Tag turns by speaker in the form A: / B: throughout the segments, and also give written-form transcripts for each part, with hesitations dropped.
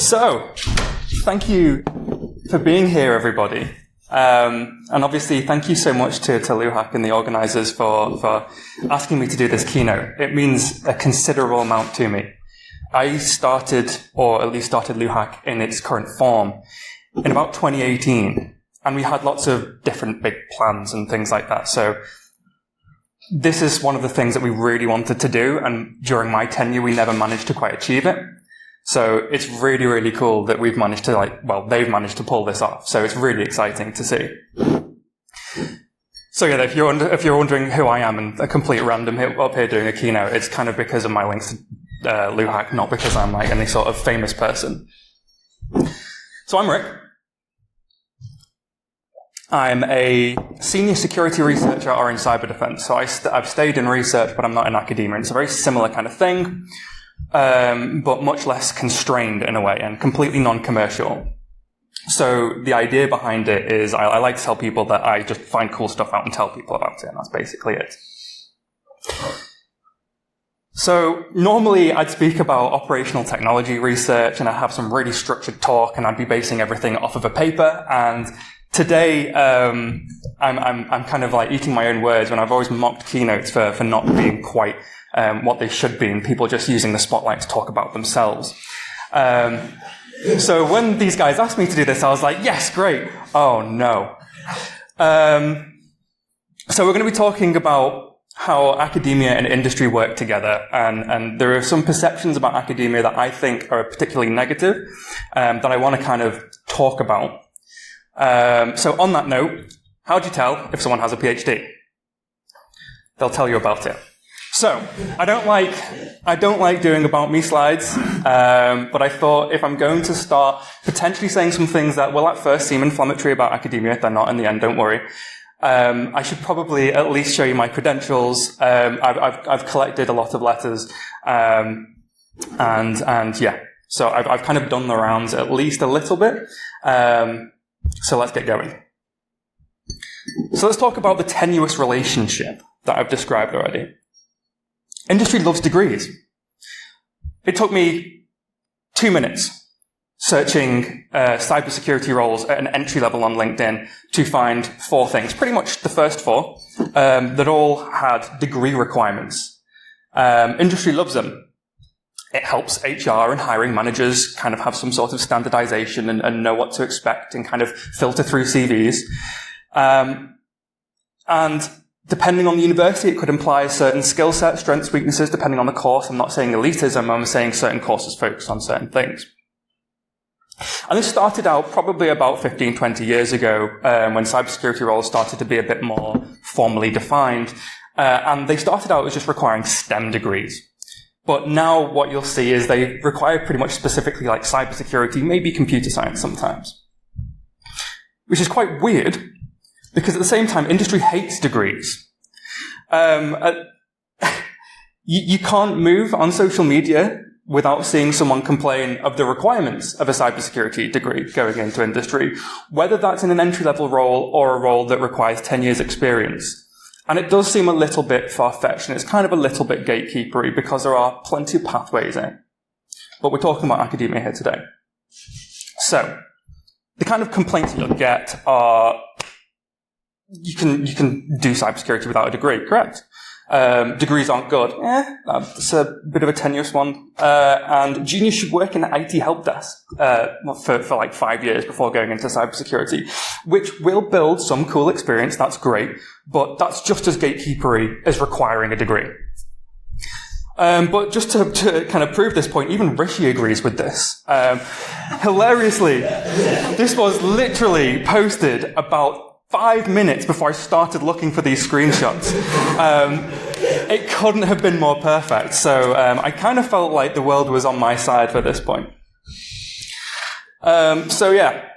A: So, thank you for being here, everybody. And obviously, thank you so much to Luhac and the organisers for asking me to do this keynote. It means a considerable amount to me. I started, or at least started Luhac in its current form in about 2018. And we had lots of different big plans and things like that. So this is one of the things that we really wanted to do. And during my tenure, we never managed to quite achieve it. So it's really, really cool that we've managed to they've managed to pull this off. So it's really exciting to see. So yeah, if you're wondering who I am and a complete random up here doing a keynote, it's kind of because of my links to Luhac, not because I'm like any sort of famous person. So I'm Rick. I'm a senior security researcher at Orange Cyber Defense. So I've stayed in research, but I'm not in academia. It's a very similar kind of thing, but much less constrained in a way and completely non-commercial. So the idea behind it is I like to tell people that I just find cool stuff out and tell people about it, and that's basically it. So normally I'd speak about operational technology research and I'd have some really structured talk and I'd be basing everything off of a paper. And today, I'm kind of like eating my own words when I've always mocked keynotes for not being quite what they should be, and people just using the spotlight to talk about themselves. So when these guys asked me to do this, I was like, yes, great. Oh no. So we're going to be talking about how academia and industry work together, and there are some perceptions about academia that I think are particularly negative, that I want to kind of talk about. So on that note, how do you tell if someone has a PhD? They'll tell you about it. So I don't like doing about me slides, but I thought if I'm going to start potentially saying some things that will at first seem inflammatory about academia, they're not in the end, don't worry. I should probably at least show you my credentials. I've collected a lot of letters, and yeah. So I've kind of done the rounds at least a little bit. So let's get going. So let's talk about the tenuous relationship that I've described already. Industry loves degrees. It took me 2 minutes searching cybersecurity roles at an entry level on LinkedIn to find 4 things, pretty much the first 4, that all had degree requirements. Industry loves them. It helps HR and hiring managers kind of have some sort of standardization and know what to expect and kind of filter through CVs. And depending on the university, it could imply a certain skill set, strengths, weaknesses, depending on the course. I'm not saying elitism, I'm saying certain courses focus on certain things. And this started out probably about 15, 20 years ago, when cybersecurity roles started to be a bit more formally defined. And they started out as just requiring STEM degrees. But now what you'll see is they require pretty much specifically like cybersecurity, maybe computer science sometimes. Which is quite weird, because at the same time, industry hates degrees. You can't move on social media without seeing someone complain of the requirements of a cybersecurity degree going into industry, whether that's in an entry-level role or a role that requires 10 years experience. And it does seem a little bit far-fetched, and it's kind of a little bit gatekeepery because there are plenty of pathways in. But we're talking about academia here today. So, the kind of complaints you'll get are, you can do cybersecurity without a degree, correct? Degrees aren't good. That's a bit of a tenuous one. And juniors should work in the IT help desk for like 5 years before going into cybersecurity, which will build some cool experience. That's great, but that's just as gatekeepery as requiring a degree. But just to kind of prove this point, even Rishi agrees with this. Hilariously, this was literally posted about 5 minutes before I started looking for these screenshots. It couldn't have been more perfect. So I kind of felt like the world was on my side for this point. So yeah.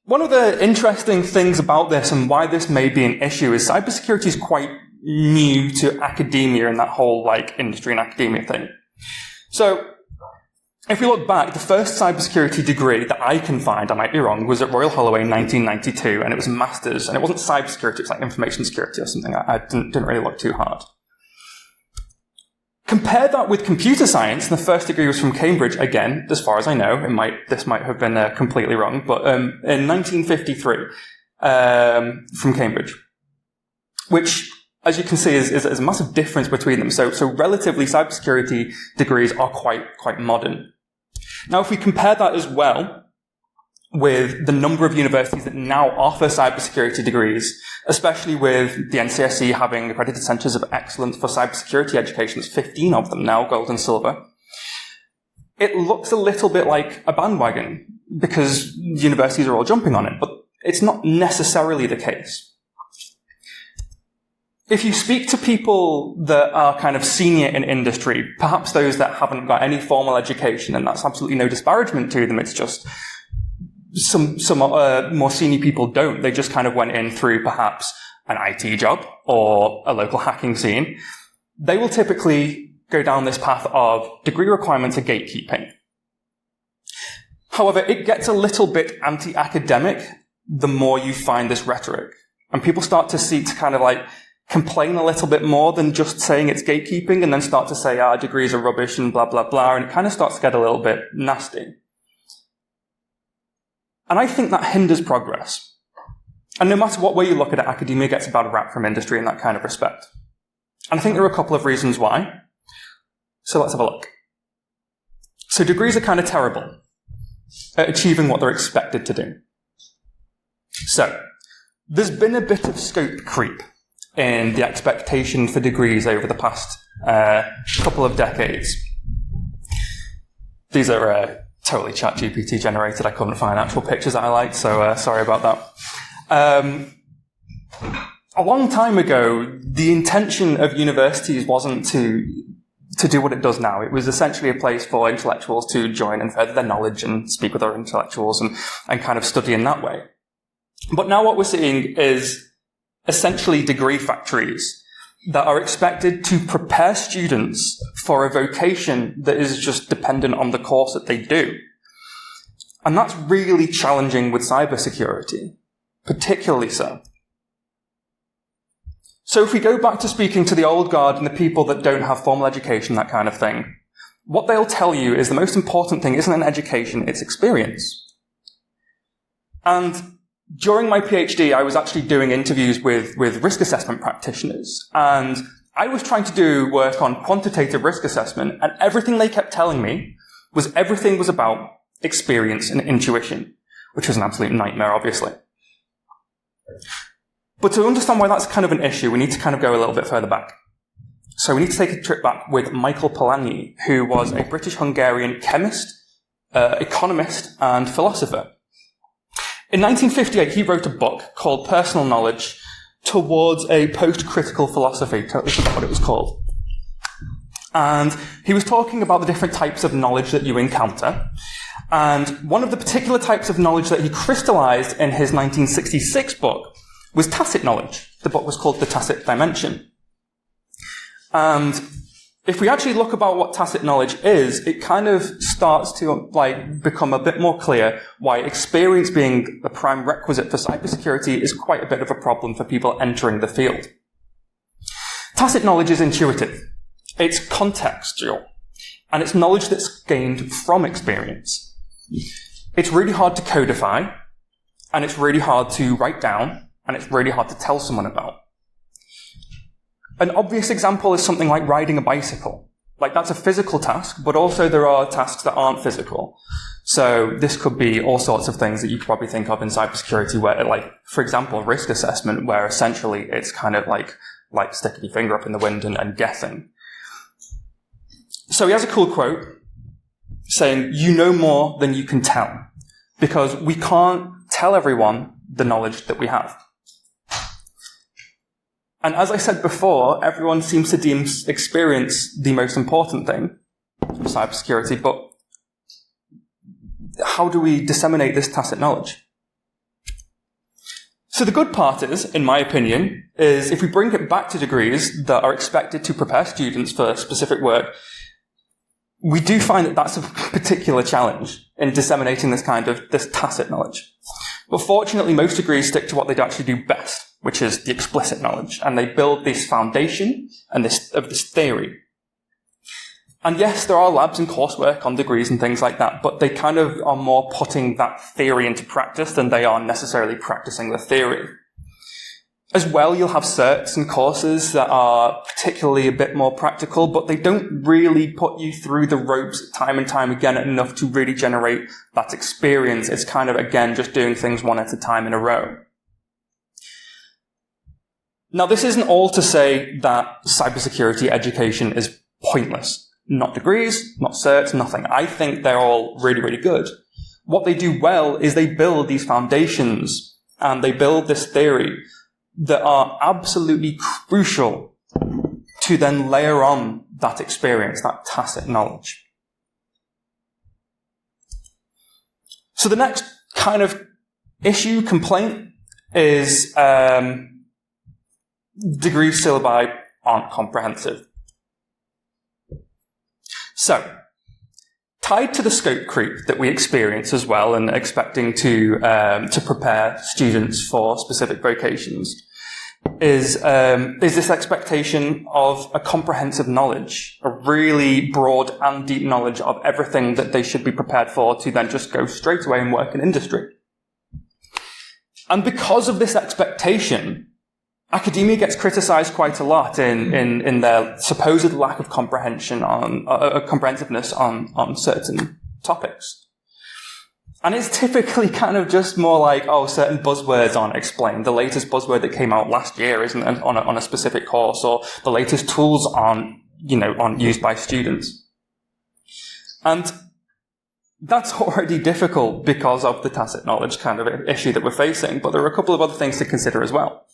A: One of the interesting things about this and why this may be an issue is cybersecurity is quite new to academia and that whole like industry and academia thing. So if we look back, the first cybersecurity degree that I can find, I might be wrong, was at Royal Holloway in 1992, and it was a master's, and it wasn't cybersecurity, it was like information security or something. I didn't really look too hard. Compare that with computer science, and the first degree was from Cambridge. Again, as far as I know, this might have been completely wrong, but in 1953 from Cambridge, which, as you can see, is a massive difference between them. So relatively, cybersecurity degrees are quite modern. Now, if we compare that as well with the number of universities that now offer cybersecurity degrees, especially with the NCSE having accredited centres of excellence for cybersecurity education, there's 15 of them now, gold and silver, it looks a little bit like a bandwagon because universities are all jumping on it, but it's not necessarily the case. If you speak to people that are kind of senior in industry, perhaps those that haven't got any formal education, and that's absolutely no disparagement to them, it's just some more senior people don't. They just kind of went in through perhaps an IT job or a local hacking scene. They will typically go down this path of degree requirements are gatekeeping. However, it gets a little bit anti-academic the more you find this rhetoric. And people start to kind of like complain a little bit more than just saying it's gatekeeping and then start to say, degrees are rubbish and blah, blah, blah. And it kind of starts to get a little bit nasty. And I think that hinders progress. And no matter what way you look at it, academia gets a bad rap from industry in that kind of respect. And I think there are a couple of reasons why. So let's have a look. So degrees are kind of terrible at achieving what they're expected to do. So there's been a bit of scope creep in the expectation for degrees over the past couple of decades. These are totally ChatGPT generated. I couldn't find actual pictures that I liked, so sorry about that. A long time ago, the intention of universities wasn't to do what it does now. It was essentially a place for intellectuals to join and further their knowledge and speak with other intellectuals and kind of study in that way. But now what we're seeing is essentially degree factories that are expected to prepare students for a vocation that is just dependent on the course that they do. And that's really challenging with cybersecurity, particularly so. So if we go back to speaking to the old guard and the people that don't have formal education, that kind of thing, what they'll tell you is the most important thing isn't an education, it's experience. And during my PhD, I was actually doing interviews with risk assessment practitioners, and I was trying to do work on quantitative risk assessment, and everything they kept telling me was everything was about experience and intuition, which was an absolute nightmare, obviously. But to understand why that's kind of an issue, we need to kind of go a little bit further back. So we need to take a trip back with Michael Polanyi, who was a British-Hungarian chemist, economist, and philosopher. In 1958, he wrote a book called Personal Knowledge Towards a Post-Critical Philosophy. Totally forgot what it was called. And he was talking about the different types of knowledge that you encounter. And one of the particular types of knowledge that he crystallized in his 1966 book was tacit knowledge. The book was called The Tacit Dimension. And if we actually look about what tacit knowledge is, it kind of starts to become a bit more clear why experience being the prime requisite for cybersecurity is quite a bit of a problem for people entering the field. Tacit knowledge is intuitive. It's contextual. And it's knowledge that's gained from experience. It's really hard to codify, and it's really hard to write down, and it's really hard to tell someone about. An obvious example is something like riding a bicycle. That's a physical task, but also there are tasks that aren't physical. So this could be all sorts of things that you could probably think of in cybersecurity where, for example, risk assessment, where essentially it's kind of like sticking your finger up in the wind and guessing. So he has a cool quote saying, "You know more than you can tell, because we can't tell everyone the knowledge that we have." And as I said before, everyone seems to deem experience the most important thing for cybersecurity, but how do we disseminate this tacit knowledge? So the good part is, in my opinion, is if we bring it back to degrees that are expected to prepare students for specific work, we do find that that's a particular challenge in disseminating this tacit knowledge. But fortunately, most degrees stick to what they actually do best, which is the explicit knowledge. And they build this foundation of this theory. And yes, there are labs and coursework on degrees and things like that, but they kind of are more putting that theory into practice than they are necessarily practicing the theory. As well, you'll have certs and courses that are particularly a bit more practical, but they don't really put you through the ropes time and time again enough to really generate that experience. It's kind of, again, just doing things one at a time in a row. Now, this isn't all to say that cybersecurity education is pointless. Not degrees, not certs, nothing. I think they're all really, really good. What they do well is they build these foundations and they build this theory that are absolutely crucial to then layer on that experience, that tacit knowledge. So the next kind of issue, complaint, is degree syllabi aren't comprehensive. So, tied to the scope creep that we experience as well, and expecting to prepare students for specific vocations, is this expectation of a comprehensive knowledge, a really broad and deep knowledge of everything that they should be prepared for to then just go straight away and work in industry. And because of this expectation, academia gets criticized quite a lot in their supposed lack of comprehension on comprehensiveness on certain topics. And it's typically kind of just more like, oh, certain buzzwords aren't explained. The latest buzzword that came out last year isn't on a specific course, or the latest tools aren't used by students. And that's already difficult because of the tacit knowledge kind of issue that we're facing, but there are a couple of other things to consider as well.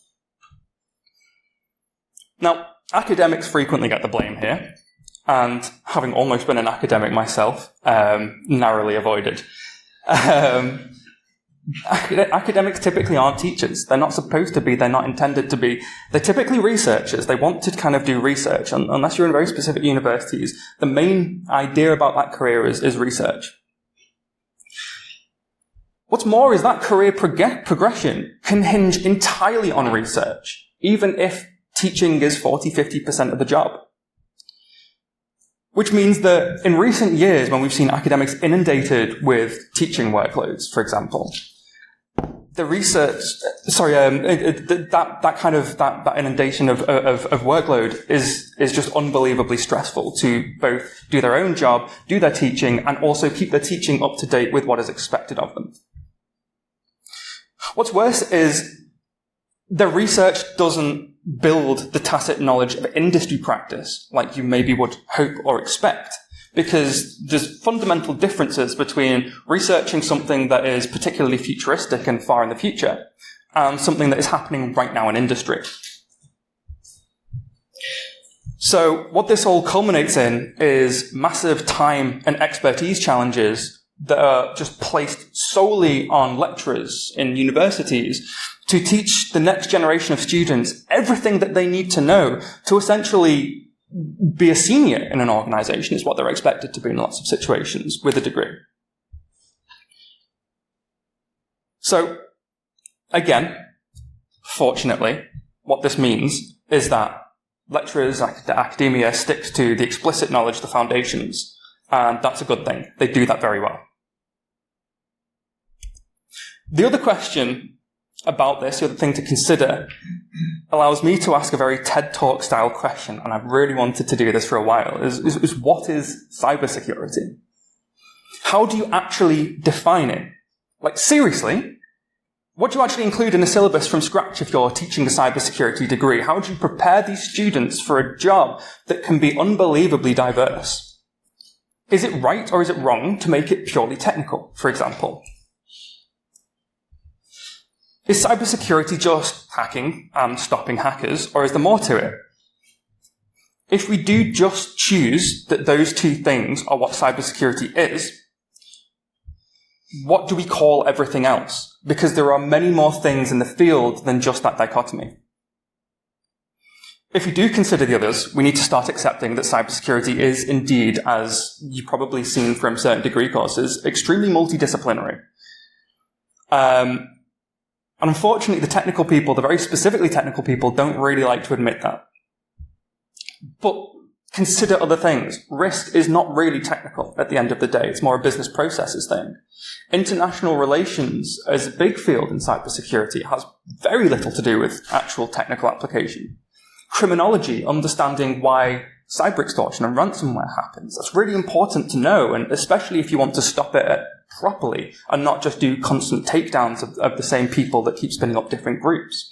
A: Now, academics frequently get the blame here, and having almost been an academic myself, narrowly avoided. Academics typically aren't teachers. They're not supposed to be. They're not intended to be. They're typically researchers. They want to kind of do research. Unless you're in very specific universities, the main idea about that career is research. What's more is that career progression can hinge entirely on research, even if teaching is 40-50% of the job. Which means that in recent years, when we've seen academics inundated with teaching workloads, for example, the research, that inundation of workload is just unbelievably stressful to both do their own job, do their teaching, and also keep their teaching up to date with what is expected of them. What's worse is the research doesn't build the tacit knowledge of industry practice like you maybe would hope or expect, because there's fundamental differences between researching something that is particularly futuristic and far in the future and something that is happening right now in industry. So what this all culminates in is massive time and expertise challenges that are just placed solely on lecturers in universities to teach the next generation of students everything that they need to know to essentially be a senior in an organization is what they're expected to be in lots of situations with a degree. So, again, fortunately, what this means is that lecturers, academia, sticks to the explicit knowledge, the foundations, and that's a good thing. They do that very well. The other question about this, the other thing to consider, allows me to ask a very TED Talk style question, and I've really wanted to do this for a while, is what is cybersecurity? How do you actually define it? Like, seriously, what do you actually include in a syllabus from scratch if you're teaching a cybersecurity degree? How do you prepare these students for a job that can be unbelievably diverse? Is it right or is it wrong to make it purely technical, for example? Is cybersecurity just hacking and stopping hackers, or is there more to it? If we do just choose that those two things are what cybersecurity is, what do we call everything else? Because there are many more things in the field than just that dichotomy. If we do consider the others, we need to start accepting that cybersecurity is indeed, as you've probably seen from certain degree courses, extremely multidisciplinary. And unfortunately, the technical people, the very specifically technical people, don't really like to admit that. But consider other things. Risk is not really technical at the end of the day. It's more a business processes thing. International relations as a big field in cybersecurity has very little to do with actual technical application. Criminology, understanding why cyber extortion and ransomware happens. That's really important to know, and especially if you want to stop it properly and not just do constant takedowns of the same people that keep spinning up different groups.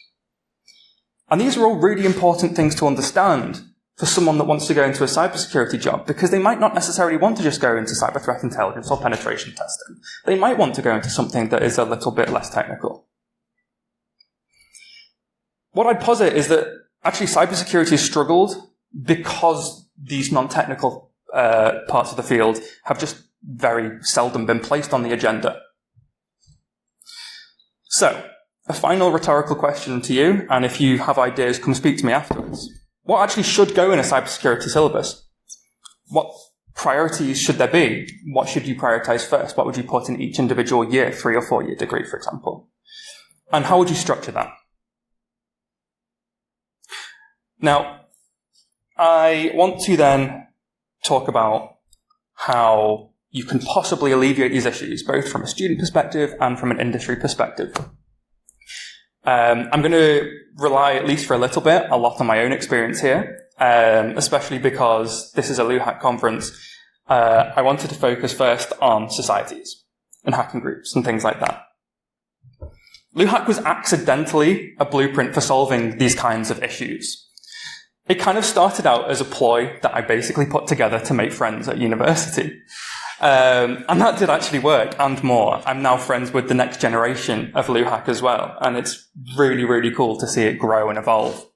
A: And these are all really important things to understand for someone that wants to go into a cybersecurity job, because they might not necessarily want to just go into cyber threat intelligence or penetration testing. They might want to go into something that is a little bit less technical. What I'd posit is that actually cybersecurity has struggled because these non-technical parts of the field have just very seldom been placed on the agenda. So, a final rhetorical question to you, and if you have ideas, come speak to me afterwards. What actually should go in a cybersecurity syllabus? What priorities should there be? What should you prioritize first? What would you put in each individual year, 3 or 4 year degree, for example? And how would you structure that? Now, I want to then talk about how you can possibly alleviate these issues, both from a student perspective and from an industry perspective. I'm going to rely, at least for a little bit, a lot on my own experience here, especially because this is a LUHAC conference. I wanted to focus first on societies and hacking groups and things like that. LUHAC was accidentally a blueprint for solving these kinds of issues. It kind of started out as a ploy that I basically put together to make friends at university. And that did actually work, and more. I'm now friends with the next generation of LUHAC as well, and it's really, really cool to see it grow and evolve.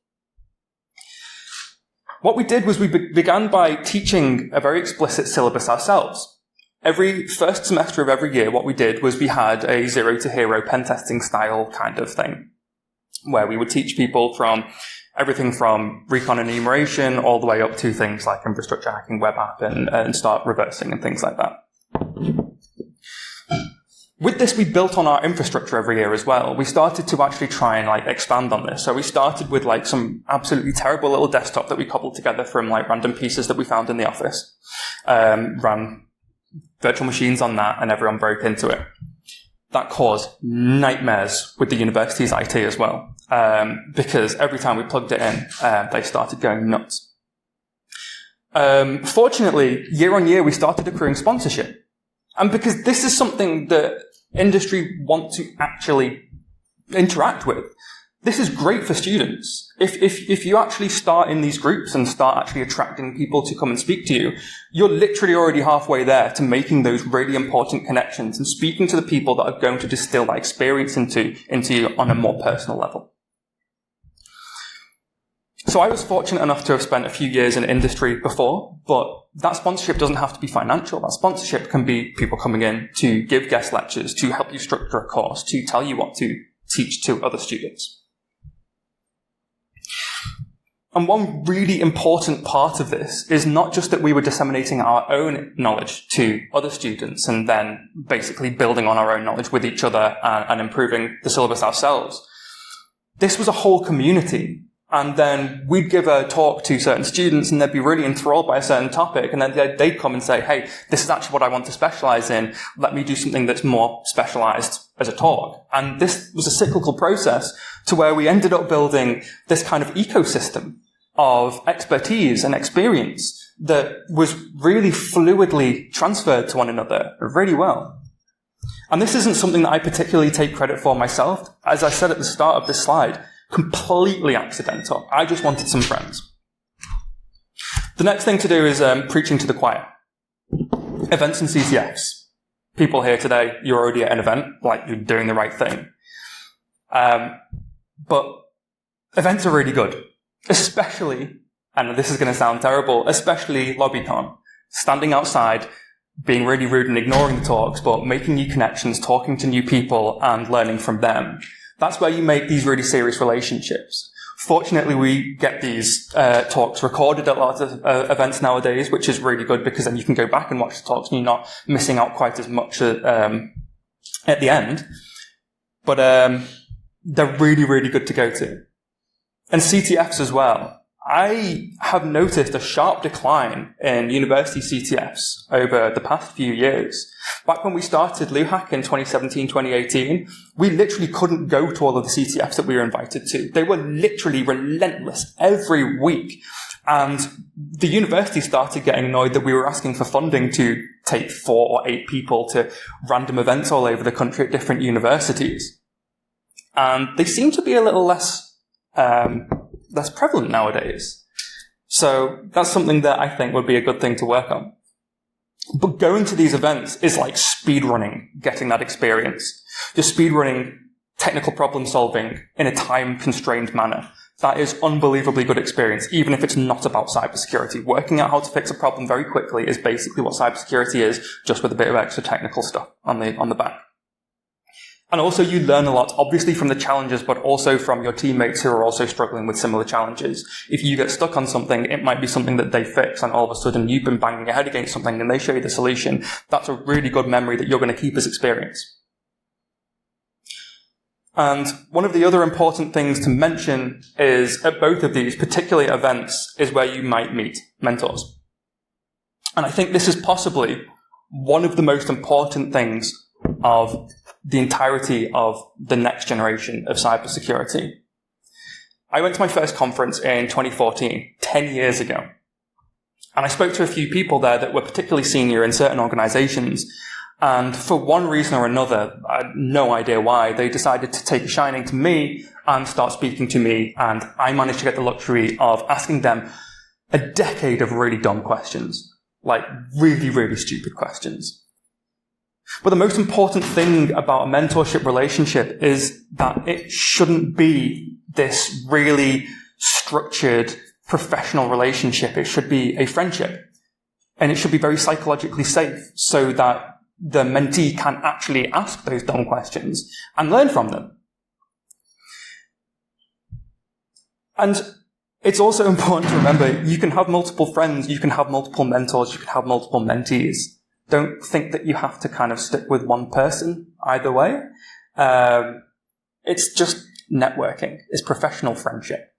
A: What we did was we began by teaching a very explicit syllabus ourselves. Every first semester of every year, what we did was we had a zero to hero pen testing style kind of thing, where we would teach people from everything from recon and enumeration all the way up to things like infrastructure hacking, web app, and start reversing and things like that. With this, we built on our infrastructure every year as well. We started to actually try and expand on this. So we started with some absolutely terrible little desktop that we cobbled together from random pieces that we found in the office. Ran virtual machines on that, and everyone broke into it. That caused nightmares with the university's IT as well, because every time we plugged it in, they started going nuts. Fortunately, year on year, we started accruing sponsorship. And because this is something that industry want to actually interact with, this is great for students. If you actually start in these groups and start actually attracting people to come and speak to you, you're literally already halfway there to making those really important connections and speaking to the people that are going to distill that experience into you on a more personal level. So I was fortunate enough to have spent a few years in industry before, but that sponsorship doesn't have to be financial. That sponsorship can be people coming in to give guest lectures, to help you structure a course, to tell you what to teach to other students. And one really important part of this is not just that we were disseminating our own knowledge to other students and then basically building on our own knowledge with each other and improving the syllabus ourselves. This was a whole community. And then we'd give a talk to certain students and they'd be really enthralled by a certain topic. And then they'd come and say, hey, this is actually what I want to specialize in. Let me do something that's more specialized as a talk. And this was a cyclical process to where we ended up building this kind of ecosystem of expertise and experience that was really fluidly transferred to one another really well. And this isn't something that I particularly take credit for myself. As I said at the start of this slide, completely accidental. I just wanted some friends. The next thing to do is preaching to the choir. Events and CTFs. People here today, you're already at an event, you're doing the right thing. But events are really good. Especially, and this is going to sound terrible, especially LobbyCon. Standing outside, being really rude and ignoring the talks, but making new connections, talking to new people and learning from them. That's where you make these really serious relationships. Fortunately, we get these talks recorded at a lot of events nowadays, which is really good because then you can go back and watch the talks and you're not missing out quite as much at the end. But they're really, really good to go to. And CTFs as well. I have noticed a sharp decline in university CTFs over the past few years. Back when we started LUHAC in 2017, 2018, we literally couldn't go to all of the CTFs that we were invited to. They were literally relentless every week. And the university started getting annoyed that we were asking for funding to take 4 or 8 people to random events all over the country at different universities. And they seem to be a little less prevalent nowadays. So that's something that I think would be a good thing to work on. But going to these events is like speedrunning, getting that experience. You're speedrunning technical problem solving in a time-constrained manner. That is unbelievably good experience, even if it's not about cybersecurity. Working out how to fix a problem very quickly is basically what cybersecurity is, just with a bit of extra technical stuff on the back. And also you learn a lot, obviously from the challenges, but also from your teammates who are also struggling with similar challenges. If you get stuck on something, it might be something that they fix, and all of a sudden you've been banging your head against something and they show you the solution. That's a really good memory that you're going to keep as experience. And one of the other important things to mention is at both of these, particularly events, is where you might meet mentors. And I think this is possibly one of the most important things of the entirety of the next generation of cybersecurity. I went to my first conference in 2014, 10 years ago. And I spoke to a few people there that were particularly senior in certain organizations. And for one reason or another, I had no idea why, they decided to take a shining to me and start speaking to me. And I managed to get the luxury of asking them a decade of really dumb questions, like really, really stupid questions. But the most important thing about a mentorship relationship is that it shouldn't be this really structured professional relationship. It should be a friendship. And it should be very psychologically safe so that the mentee can actually ask those dumb questions and learn from them. And it's also important to remember you can have multiple friends, you can have multiple mentors, you can have multiple mentees. Don't think that you have to kind of stick with one person either way. It's just networking. It's professional friendship.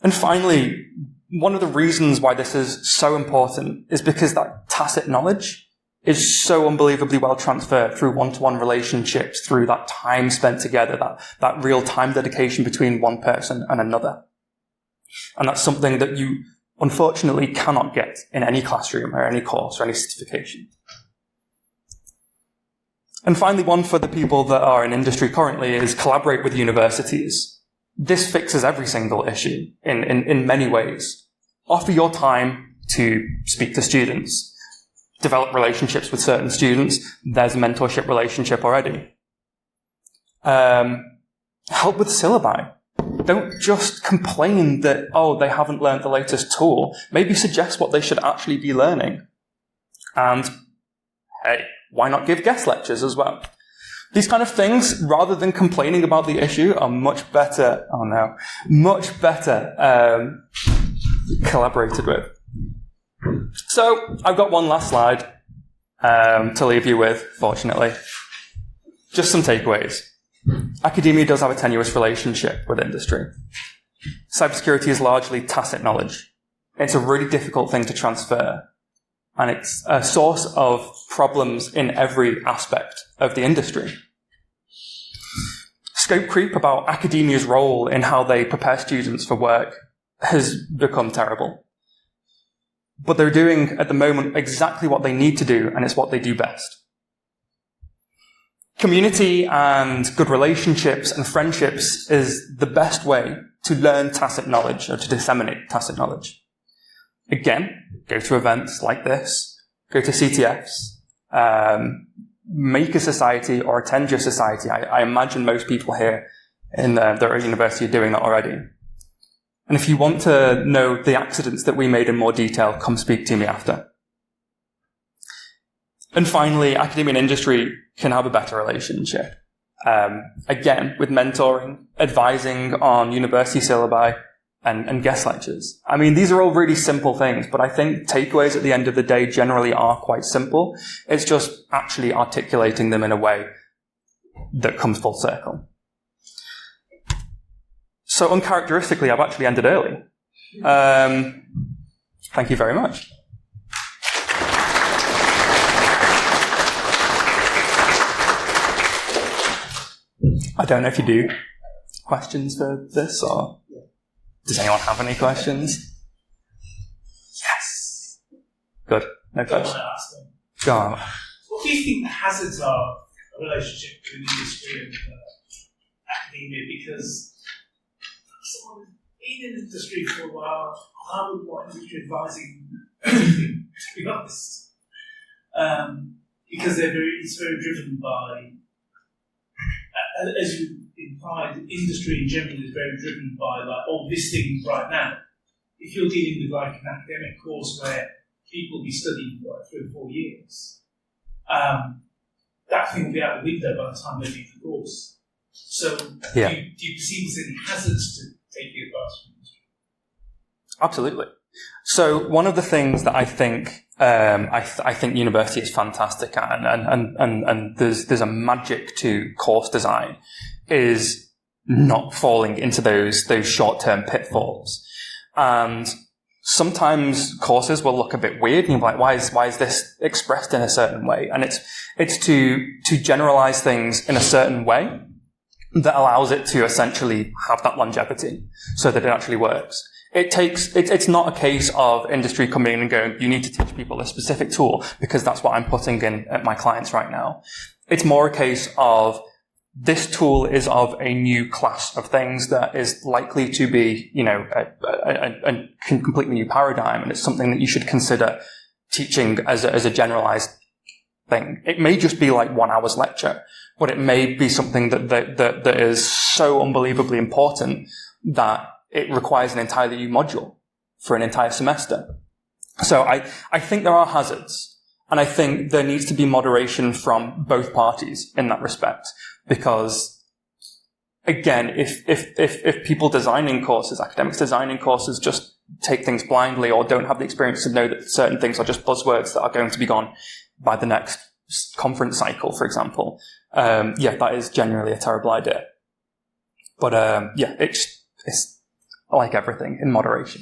A: And finally, one of the reasons why this is so important is because that tacit knowledge is so unbelievably well transferred through one-to-one relationships, through that time spent together, that real time dedication between one person and another. And that's something that you unfortunately cannot get in any classroom or any course or any certification. And finally, one for the people that are in industry currently is collaborate with universities. This fixes every single issue in many ways. Offer your time to speak to students, develop relationships with certain students. There's a mentorship relationship already. Help with syllabi. Don't just complain that, oh, they haven't learned the latest tool. Maybe suggest what they should actually be learning. And hey, why not give guest lectures as well? These kind of things, rather than complaining about the issue, are much better collaborated with. So I've got one last slide to leave you with, fortunately. Just some takeaways. Academia does have a tenuous relationship with industry. Cybersecurity is largely tacit knowledge. It's a really difficult thing to transfer. And it's a source of problems in every aspect of the industry. Scope creep about academia's role in how they prepare students for work has become terrible. But they're doing, at the moment, exactly what they need to do, and it's what they do best. Community and good relationships and friendships is the best way to learn tacit knowledge or to disseminate tacit knowledge. Again, go to events like this, go to CTFs, make a society or attend your society. I imagine most people here in their university are doing that already. And if you want to know the accidents that we made in more detail, come speak to me after. And finally, academia and industry can have a better relationship. Again, with mentoring, advising on university syllabi, and guest lectures. I mean, these are all really simple things, but I think takeaways at the end of the day generally are quite simple. It's just actually articulating them in a way that comes full circle. So uncharacteristically, I've actually ended early. Thank you very much. I don't know if you do questions for this, or does anyone have any questions? Yes. Good. No questions. Go on.
B: What do you think the hazards are of a relationship between industry and academia? Because someone who's been in industry for a while, I wouldn't want industry advising anything, to be honest. Because it's very driven by, as you implied, industry in general is very driven by, like, oh, this thing right now. If you're dealing with, like, an academic course where people will be studying for like 3 or 4 years, that thing will be out the window by the time they leave the course. So,
A: yeah.
B: do you perceive there's any hazards to taking advice from industry?
A: Absolutely. So, one of the things that I think I think university is fantastic at, and there's a magic to course design, is not falling into those short-term pitfalls. And sometimes courses will look a bit weird, and you're like, why is this expressed in a certain way? And it's to generalize things in a certain way that allows it to essentially have that longevity, so that it actually works. It's not a case of industry coming in and going, you need to teach people a specific tool because that's what I'm putting in at my clients right now. It's more a case of, this tool is of a new class of things that is likely to be, a completely new paradigm, and it's something that you should consider teaching as a generalized thing. It may just be like 1 hour's lecture, but it may be something that is so unbelievably important that it requires an entirely new module for an entire semester. So I think there are hazards, and I think there needs to be moderation from both parties in that respect. Because, again, if people designing courses, academics designing courses, just take things blindly or don't have the experience to know that certain things are just buzzwords that are going to be gone by the next conference cycle, for example, that is generally a terrible idea. But it's like everything, in moderation.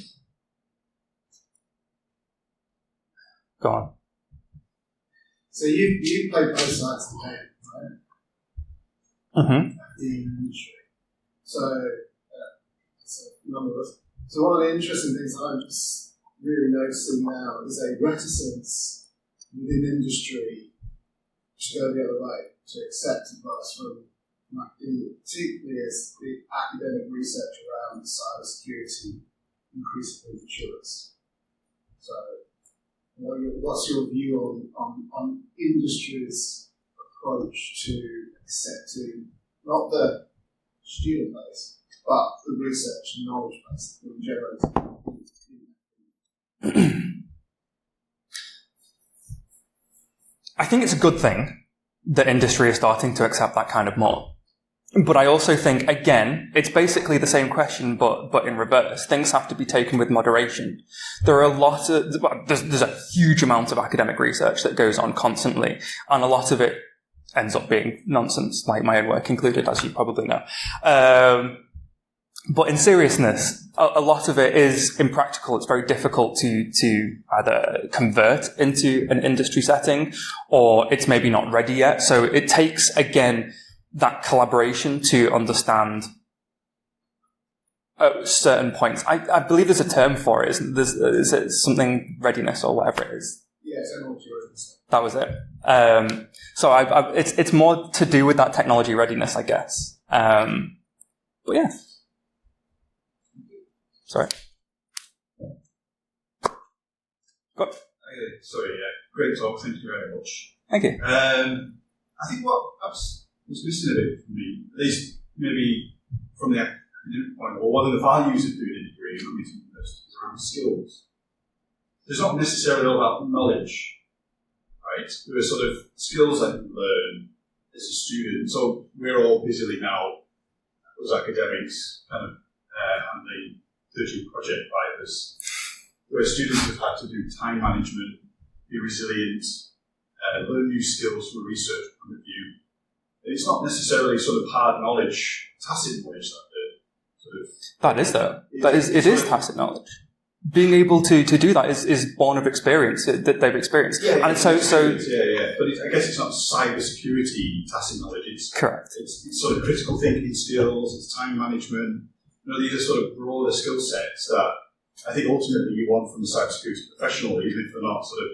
A: Go on.
C: So you play both sides of the game, right?
A: Mm-hmm.
C: The industry. So one of the interesting things I'm just really noticing now is a reticence within industry to go the other way, to accept advice from academia, particularly as the academic research around cybersecurity increasingly matures. So, what's your view on industry's approach to accepting not the student base, but the research and knowledge base that we generate?
A: I think it's a good thing that industry is starting to accept that kind of more. But I also think, again, it's basically the same question, but in reverse. Things have to be taken with moderation. There are there's a huge amount of academic research that goes on constantly, and a lot of it ends up being nonsense, like my own work included, as you probably know. But in seriousness, a lot of it is impractical. It's very difficult to either convert into an industry setting, or it's maybe not ready yet. So it takes, again, that collaboration to understand certain points. I believe there's a term for it. Is it something readiness or whatever it is?
C: Yeah, technology readiness.
A: That was it. So it's more to do with that technology readiness, I guess. But yeah. Sorry. Go.
D: Sorry, great talk. Thank you very much.
A: Thank you.
D: I think what perhaps was missing a bit for me, at least maybe from the academic point, or one of the values of doing a degree in community university is around skills. It's not necessarily all about knowledge, right? There are sort of skills that you learn as a student. So we're all busily now, as academics, kind of on the third-year project vibes, where students have had to do time management, be resilient, learn new skills from a research point of view. It's not necessarily sort of hard knowledge, tacit knowledge that the sort of.
A: That is though. It is tacit knowledge. Being able to do that is born of experience that they've experienced.
D: Yeah,
A: and so
D: yeah. But I guess it's not cybersecurity tacit knowledge. It's
A: correct.
D: It's sort of critical thinking skills. It's time management. These are sort of broader skill sets that I think ultimately you want from a cybersecurity professional, even if they're not sort of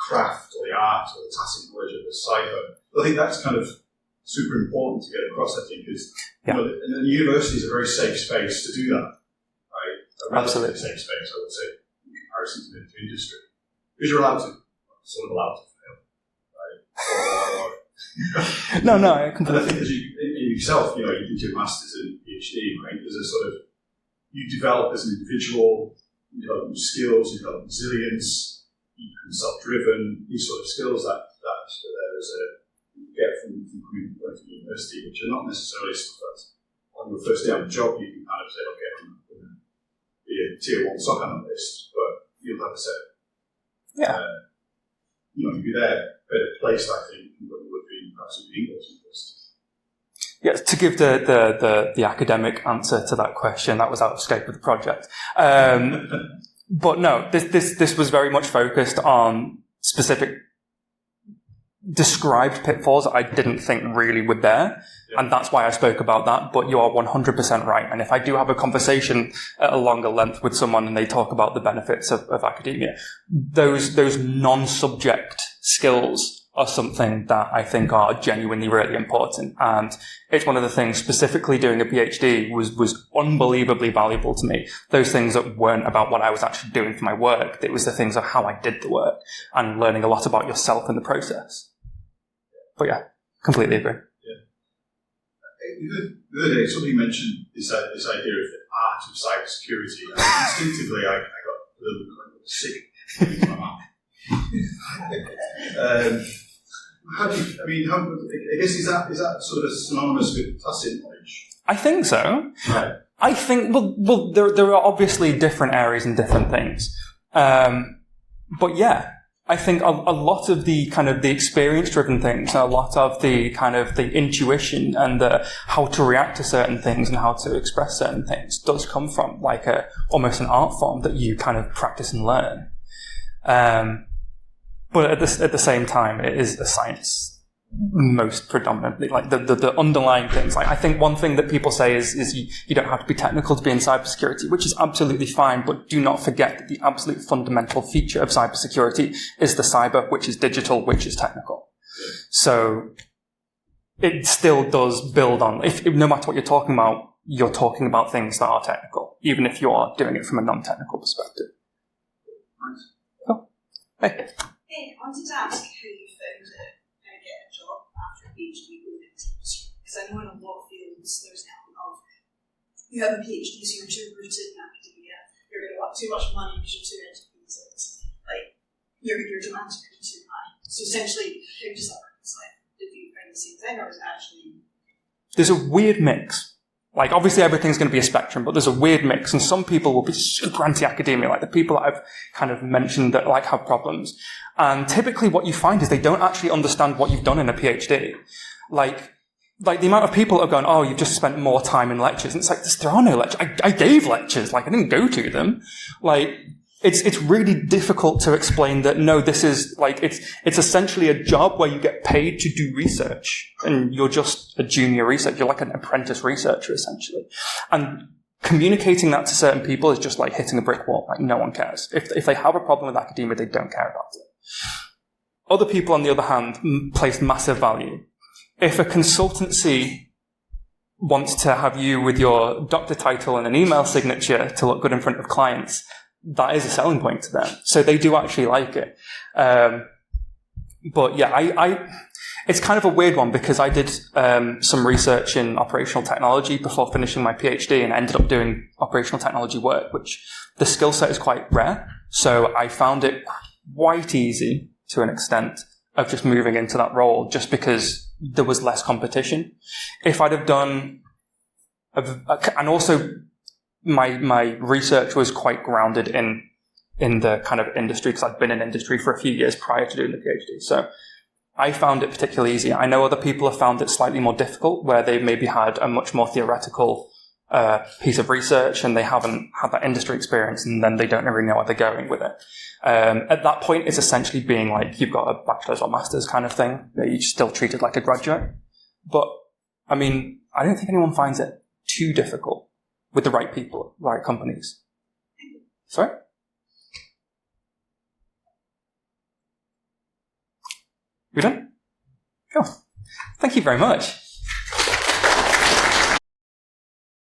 D: craft or the art or the tacit knowledge of the cyber. I think that's kind of super important to get across. I think because and the university is a very safe space to do that. A relatively safe space, I would say, in comparison to the industry. Because you're allowed to, sort of allowed to fail, right?
A: No, I completely.
D: And I think as in yourself, you did your masters and PhD, right? There's a sort of, you develop as an individual, you develop new skills, you develop resilience, you become self-driven, these sort of skills that you get from going to university, which are not necessarily stuff that on your first day on the job you can kind of say, okay, I'm be a tier 1 SOC analyst, but you'll have a set. You'd be there better placed, I think, than what you would be perhaps in the English university.
A: Yeah, to give the academic answer to that question, that was out of scope of the project. But no, this was very much focused on specific described pitfalls that I didn't think really were there. And that's why I spoke about that. But you are 100% right. And if I do have a conversation at a longer length with someone and they talk about the benefits of academia, those non-subject skills are something that I think are genuinely really important. And it's one of the things, specifically doing a PhD was unbelievably valuable to me. Those things that weren't about what I was actually doing for my work. It was the things of how I did the work and learning a lot about yourself in the process. But yeah, completely agree.
D: The other day, somebody mentioned this idea of the art of cybersecurity. Instinctively, I got a little bit sick in my mouth. I guess is that sort of synonymous with tacit knowledge?
A: I think so.
D: Right.
A: I think there are obviously different areas and different things, but yeah. I think a lot of the kind of the experience-driven things, a lot of the kind of the intuition and the how to react to certain things and how to express certain things does come from like almost an art form that you kind of practice and learn. But at the same time, it is a science most predominantly, like the underlying things. Like I think one thing that people say is you don't have to be technical to be in cybersecurity, which is absolutely fine, but do not forget that the absolute fundamental feature of cybersecurity is the cyber, which is digital, which is technical. So it still does build on, if no matter what you're talking about things that are technical, even if you are doing it from a non-technical perspective.
D: Nice.
A: Cool. Hey.
E: Hey, I wanted to ask how you found it. Get a job after a PhD going into industry, because I know in a lot of fields there's an element of you have a PhD, so you're too rooted in academia, you're going to want too much money because you're too into physics, like your demands are too high. So essentially, how does that work? It's like, did you find the same thing, or is it actually?
A: There's a weird mix. Like, obviously everything's going to be a spectrum, but there's a weird mix, and some people will be super anti-academia, like the people that I've kind of mentioned that like have problems. And typically what you find is they don't actually understand what you've done in a PhD. Like the amount of people that are going, oh, you've just spent more time in lectures. And it's like, there are no lectures. I gave lectures. Like, I didn't go to them. Like, it's really difficult to explain that, no, this is like, it's essentially a job where you get paid to do research and you're just a junior researcher. You're like an apprentice researcher, essentially. And communicating that to certain people is just like hitting a brick wall. Like, no one cares. If they have a problem with academia, they don't care about it. Other people, on the other hand, place massive value. If a consultancy wants to have you with your doctor title and an email signature to look good in front of clients, that is a selling point to them. So they do actually like it. But yeah, it's kind of a weird one because I did some research in operational technology before finishing my PhD and ended up doing operational technology work, which the skill set is quite rare. So I found it quite easy to an extent of just moving into that role just because there was less competition. If I'd have done, and also my research was quite grounded in the kind of industry because I'd been in industry for a few years prior to doing the PhD. So I found it particularly easy. I know other people have found it slightly more difficult where they maybe had a much more theoretical piece of research and they haven't had that industry experience, and then they don't really know where they're going with it. At that point, it's essentially being like, you've got a bachelor's or master's kind of thing, that you're still treated like a graduate. But, I mean, I don't think anyone finds it too difficult with the right people, right companies. Sorry? We done? Cool. Thank you very much.